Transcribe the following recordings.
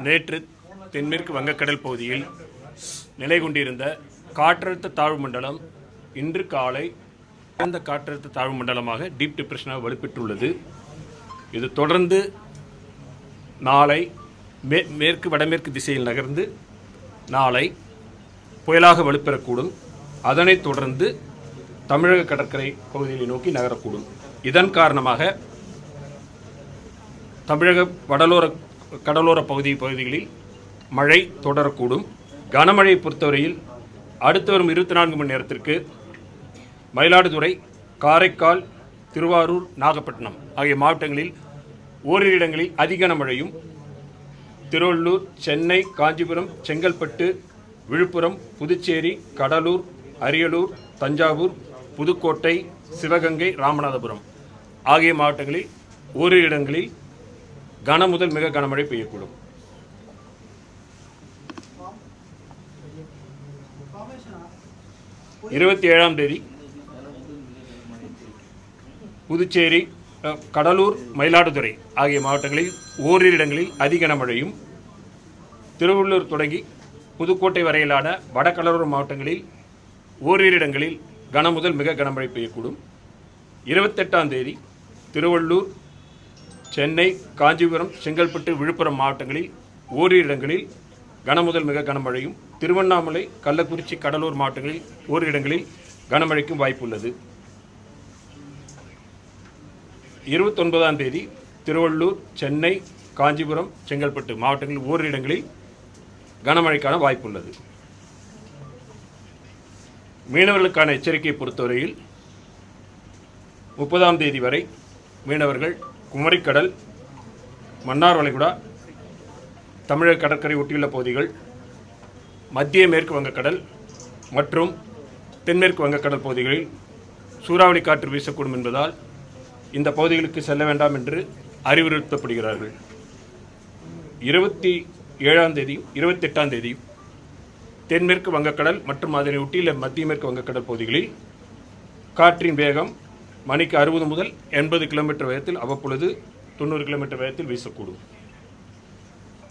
நேற்று தென்மேற்கு வங்கக்கடல் பகுதியில் நிலை கொண்டிருந்த காற்றழுத்த தாழ்வு மண்டலம் இன்று காலை அந்த காற்றழுத்த தாழ்வு மண்டலமாக டீப் டிப்ரெஷனாக வலுப்பெற்றுள்ளது. இது தொடர்ந்து நாளை மேற்கு வடமேற்கு திசையில் நகர்ந்து நாளை புயலாக வலுப்பெறக்கூடும். அதனைத் தொடர்ந்து தமிழக கடற்கரை பகுதியை நோக்கி நகரக்கூடும். இதன் காரணமாக தமிழக கடலோர பகுதிகளில் மழை தொடரக்கூடும். கனமழையை பொறுத்தவரையில் அடுத்து வரும் 24 மணி நேரத்திற்கு மயிலாடுதுறை, காரைக்கால், திருவாரூர், நாகப்பட்டினம் ஆகிய மாவட்டங்களில் ஓரிரு இடங்களில் அதிக கனமழையும், திருவள்ளூர், சென்னை, காஞ்சிபுரம், செங்கல்பட்டு, விழுப்புரம், புதுச்சேரி, கடலூர், அரியலூர், தஞ்சாவூர், புதுக்கோட்டை, சிவகங்கை, ராமநாதபுரம் ஆகிய மாவட்டங்களில் ஓரிரு இடங்களில் கன முதல் மிக கனமழை பெய்யக்கூடும். தேதி புதுச்சேரி, கடலூர், மயிலாடுதுறை ஆகிய மாவட்டங்களில் ஓரிரு இடங்களில் அதிக கனமழையும், திருவள்ளூர் தொடங்கி புதுக்கோட்டை வரையிலான வடகடலோர மாவட்டங்களில் ஓரிரு இடங்களில் கன முதல் மிக கனமழை பெய்யக்கூடும். 28ஆம் தேதி திருவள்ளூர், சென்னை, காஞ்சிபுரம், செங்கல்பட்டு, விழுப்புரம் மாவட்டங்களில் ஓரிரு இடங்களில் கன முதல் மிக கனமழையும், திருவண்ணாமலை, கள்ளக்குறிச்சி, கடலூர் மாவட்டங்களில் ஓரிரு இடங்களில் கனமழைக்கும் வாய்ப்புள்ளது. 29ஆம் தேதி திருவள்ளூர், சென்னை, காஞ்சிபுரம், செங்கல்பட்டு மாவட்டங்களில் ஓரிரு இடங்களில் கனமழைக்கான வாய்ப்புள்ளது. மீனவர்களுக்கான எச்சரிக்கையை பொறுத்தவரையில் 30ஆம் தேதி வரை மீனவர்கள் குமரிக்கடல், மன்னார் வளைகுடா, தமிழக கடற்கரை ஒட்டியுள்ள பகுதிகள், மத்திய மேற்கு வங்கக்கடல் மற்றும் தென்மேற்கு வங்கக்கடல் பகுதிகளில் சூறாவளி காற்று வீசக்கூடும் என்பதால் இந்த பகுதிகளுக்கு செல்ல வேண்டாம் என்று அறிவுறுத்தப்படுகிறார்கள். 27ஆம் தேதியும் 28ஆம் தேதியும் தென்மேற்கு வங்கக்கடல் மற்றும் அதனை ஒட்டியுள்ள மத்திய மேற்கு வங்கக்கடல் பகுதிகளில் காற்றின் வேகம் மணிக்கு 60 முதல் 80 கிலோமீட்டர் வேகத்தில், அவ்வப்பொழுது 90 கிலோமீட்டர் வேகத்தில் வீசக்கூடும்.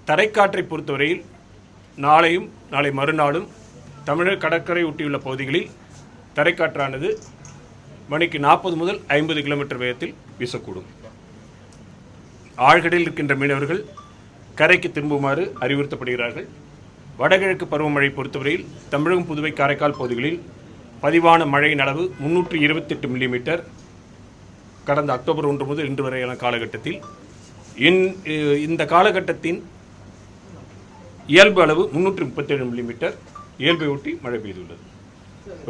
தரைக்காற்றை பொறுத்தவரையில் நாளையும் நாளை மறுநாளும் தமிழக கடற்கரை ஒட்டியுள்ள பகுதிகளில் தரைக்காற்றானது மணிக்கு 40 முதல் 50 கிலோமீட்டர் வேகத்தில் வீசக்கூடும். ஆழ்கடலில் இருக்கின்ற மீனவர்கள் கரைக்கு திரும்புமாறு அறிவுறுத்தப்படுகிறார்கள். வடகிழக்கு பருவமழை பொறுத்தவரையில் தமிழகம், புதுவை, காரைக்கால் பகுதிகளில் பதிவான மழையின் அளவு 328 மில்லிமீட்டர் கடந்த அக்டோபர் 1 முதல் இன்று வரையான காலகட்டத்தில். இந்த காலகட்டத்தின் இயல்பு அளவு 337 மில்லிமீட்டர் இயல்பை ஒட்டி மழை பெய்துள்ளது.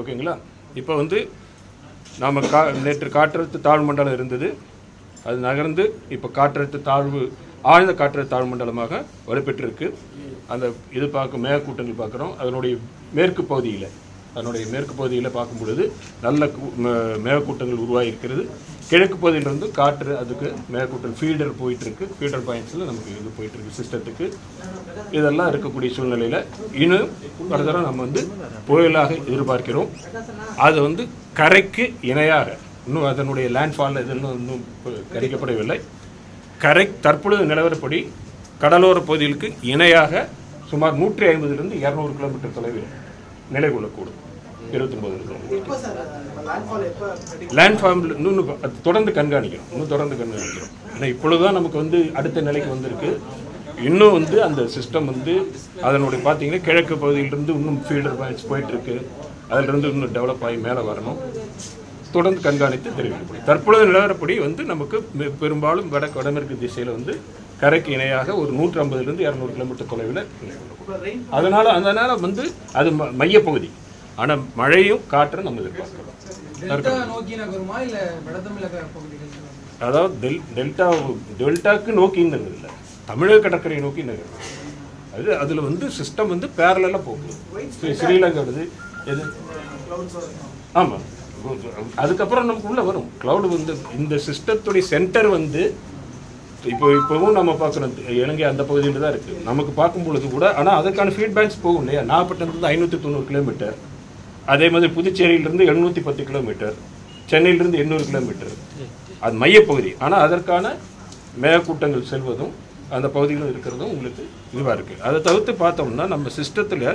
ஓகேங்களா? இப்போ நாம் நேற்று காற்றழுத்த தாழ்வு மண்டலம் இருந்தது, அது நகர்ந்து இப்போ ஆழ்ந்த காற்றழுத்த தாழ்வு மண்டலமாக வலுப்பெற்றிருக்கு. அந்த இது மேகக்கூட்டங்கள் பார்க்குறோம். அதனுடைய மேற்கு பகுதியில் பார்க்கும் பொழுது நல்ல மேகக்கூட்டங்கள் உருவாகியிருக்கிறது. கிழக்கு பகுதியிலிருந்து காற்று அதுக்கு மேகக்கூட்டம் ஃபீடர் போயிட்டுருக்கு. ஃபீடர் பாயிண்ட்ஸில் நமக்கு இது போயிட்டுருக்கு சிஸ்டத்துக்கு. இதெல்லாம் இருக்கக்கூடிய சூழ்நிலையில் இன்னும் ஃபர்தராக நம்ம புயலாக எதிர்பார்க்கிறோம். அது கரைக்கு இணையாக இன்னும் அதனுடைய லேண்ட்ஃபால் இதெல்லாம் இன்னும் கணிக்கப்படவில்லை. தற்பொழுது நிலவரப்படி கடலோர பகுதிகளுக்கு இணையாக சுமார் 150 200 கிலோமீட்டர் தொலைவில் நிலை கொள்ளக்கூடும். 29 லேண்ட்ஃபார்ம் இன்னும் தொடர்ந்து கண்காணிக்கிறோம். ஆனால் இப்பொழுதுதான் நமக்கு அடுத்த நிலைக்கு வந்திருக்கு. இன்னும் அந்த சிஸ்டம் அதனுடைய பார்த்தீங்கன்னா கிழக்கு பகுதியிலிருந்து இன்னும் ஃபீல்டர் பாயிண்ட்ஸ் போயிட்டுருக்கு. அதிலிருந்து இன்னும் டெவலப் ஆகி மேலே வரணும். தொடர்ந்து கண்காணித்து தெரிவிக்கப்படும். தற்பொழுது நிலவரப்படி நமக்கு பெரும்பாலும் வடமேற்கு திசையில் கரைக்கு இணையாக ஒரு 150 200 கிலோமீட்டர் தொலைவில். அதனால் அது மையப்பகுதி. ஆனால் மழையும் காற்றும் நம்ம எதிர்பார்க்கிறோம். அதாவது டெல்டாக்கு நோக்கின்னு இல்லை, தமிழக கடற்கரையை நோக்கி நகரும். அதில் சிஸ்டம் பேரலாக போகுது. ஸ்ரீலங்கா எது ஆமாம். அதுக்கப்புறம் நமக்கு உள்ளே வரும் க்ளவுடு. இந்த சிஸ்டத்துடைய சென்டர் இப்போவும் நம்ம பார்க்குறோம் இலங்கை அந்த பகுதியில் தான் இருக்குது. நமக்கு பார்க்கும் பொழுது கூட ஆனால் அதுக்கான ஃபீட்பேக்ஸ் போகும் இல்லையா? நாகப்பட்டினத்துலேருந்து 590 கிலோமீட்டர், அதே மாதிரி புதுச்சேரியிலிருந்து 710 கிலோமீட்டர், சென்னையிலிருந்து 800 கிலோமீட்டர். அது மையப்பகுதி. ஆனால் அதற்கான மேகக்கூட்டங்கள் செல்வதும் அந்த பகுதிகளும் இருக்கிறதும் உங்களுக்கு இதுவாக இருக்குது. அதை தவிர்த்து பார்த்தோம்னா நம்ம சிஸ்டத்தில்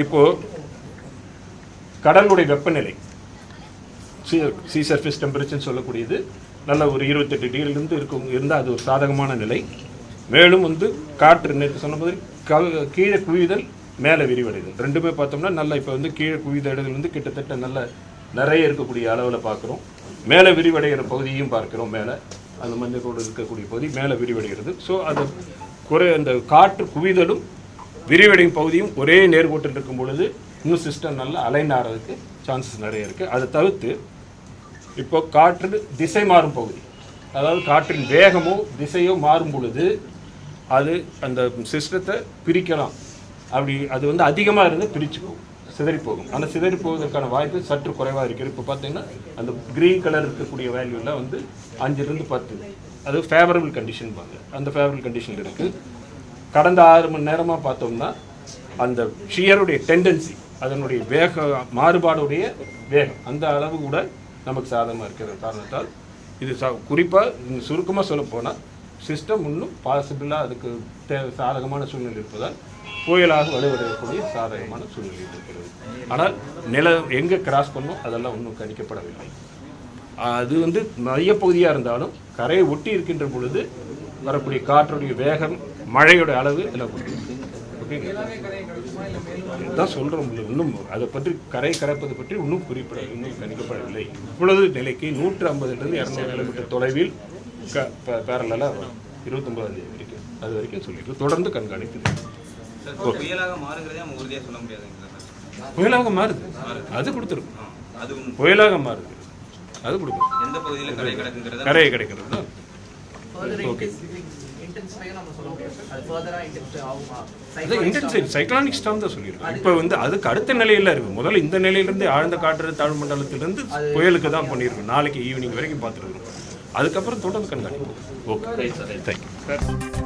இப்போது கடலுடைய வெப்பநிலை சீ சர்ஃபேஸ் டெம்பரேச்சர்னு சொல்லக்கூடியது நல்ல ஒரு 28 டிகிரிலேருந்து இருந்தால் அது ஒரு சாதகமான நிலை. மேலும் காற்று நேற்று சொன்ன மாதிரி கீழே குவிதல் மேலே விரிவடைதல் ரெண்டுமே பார்த்தோம்னா நல்லா இப்போ கீழே குவிதல் கிட்டத்தட்ட நல்ல நிறைய இருக்கக்கூடிய அளவில் பார்க்குறோம். மேலே விரிவடைகிற பகுதியும் பார்க்குறோம். மேலே அந்த மஞ்சள் கோடு இருக்கக்கூடிய பகுதி மேலே விரிவடைகிறது. ஸோ அது அந்த காற்று குவிதலும் விரிவடையும் பகுதியும் ஒரே நேர்கோட்டில் இருக்கும் பொழுது இன்னும் சிஸ்டம் நல்லா அலைன் ஆகிறதுக்கு சான்சஸ் நிறைய இருக்குது. அதை தவிர்த்து இப்போ காற்று திசை மாறும் பகுதி, அதாவது காற்றின் வேகமோ திசையோ மாறும் பொழுது அது அந்த சிஸ்டத்தை பிரிக்கலாம். அப்படி அது அதிகமாக இருந்து பிரித்து போகும், சிதறி போகும். ஆனால் சிதறி போவதற்கான வாய்ப்பு சற்று குறைவாக இருக்குது. இப்போ பார்த்தீங்கன்னா அந்த க்ரீன் கலர் இருக்கக்கூடிய வேல்யூவில் 5 to 10 அது ஃபேவரபிள் கண்டிஷன் பாங்க, அந்த ஃபேவரபிள் கண்டிஷனில் இருக்குது. கடந்த 6 மணி நேரமாக பார்த்தோம்னா அந்த ஷியருடைய டெண்டன்சி, அதனுடைய மாறுபாடுடைய வேகம் அந்த அளவு கூட நமக்கு சாதகமாக இருக்கிற காரணத்தால் இது குறிப்பாக சுருக்கமாக சொல்லப்போனால் சிஸ்டம் இன்னும் பாசிபிளாக அதுக்கு சாதகமான சூழ்நிலை இருப்பதால் புயலாக வலுவடையக்கூடிய சாதகமான சூழ்நிலை இருக்கிறது. ஆனால் எங்கே கிராஸ் பண்ணணும் அதெல்லாம் இன்னும் கணிக்கப்படவில்லை. அது மையப்பகுதியாக இருந்தாலும் கரையை ஒட்டி இருக்கின்ற பொழுது வரக்கூடிய காற்றுடைய வேகம், மழையோட அளவு எல்லாம் இதுதான் சொல்கிறோம். இன்னும் அதை பற்றி கரை கரைப்பது பற்றி இன்னும் இன்னும் கணிக்கப்படவில்லை. இப்பொழுது நிலைக்கு 150 to 200 கிலோமீட்டர் தொலைவில் பேரலாக 29ஆம் தேதி வரைக்கும் அது வரைக்கும் சொல்லிட்டு தொடர்ந்து கண்காணித்து புயலாக மாறுது. அது கொடுத்துருக்கும், புயலாக மாறுது, அது கொடுக்கும். கரையை கிடைக்கிறது தான். ஓகே, சைக்ளானிக் ஸ்டார்ம் தான் சொல்லியிருக்கோம். இப்போ அதுக்கு அடுத்த நிலையில இருக்கு. முதல்ல இந்த நிலையிலிருந்து ஆழ்ந்த காற்று தாழ்வு மண்டலத்திலிருந்து புயலுக்கு தான் பண்ணியிருக்கோம். நாளைக்கு ஈவினிங் வரைக்கும் பார்த்துருக்கோம். அதுக்கப்புறம் தொடர்ந்து கண்காணிப்போம். Okay, thank you.